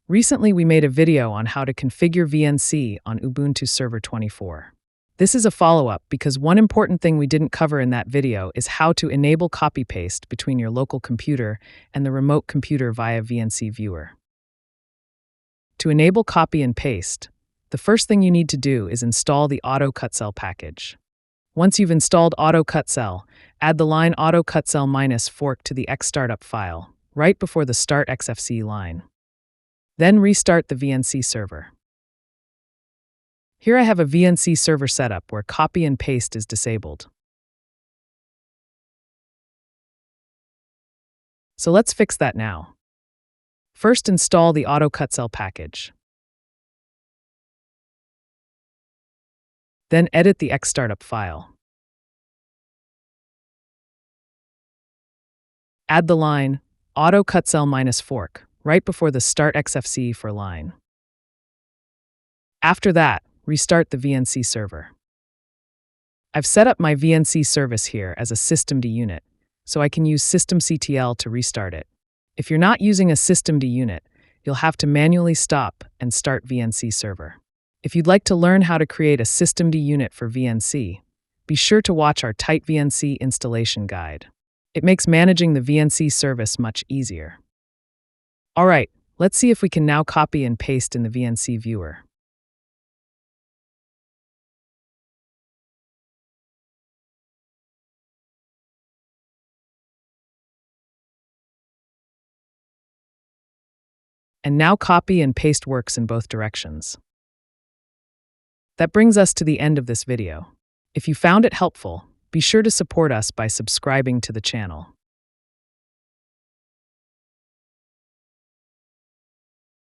Recently, we made a video on how to configure VNC on Ubuntu Server 24. This is a follow-up because one important thing we didn't cover in that video is how to enable copy-paste between your local computer and the remote computer via VNC Viewer. To enable copy and paste, the first thing you need to do is install the autocutsel package. Once you've installed autocutsel, add the line autocutsel -fork to the xstartup file, right before the start xfc line. Then restart the VNC server. Here I have a VNC server setup where copy and paste is disabled. So let's fix that now. First, install the autocutsel package. Then edit the xstartup file. Add the line autocutsel -fork right before the start xfc for line. After that, restart the VNC server. I've set up my VNC service here as a systemd unit, so I can use systemctl to restart it. If you're not using a systemd unit, you'll have to manually stop and start VNC server. If you'd like to learn how to create a systemd unit for VNC, be sure to watch our TightVNC installation guide. It makes managing the VNC service much easier. All right, let's see if we can now copy and paste in the VNC Viewer. And now copy and paste works in both directions. That brings us to the end of this video. If you found it helpful, be sure to support us by subscribing to the channel.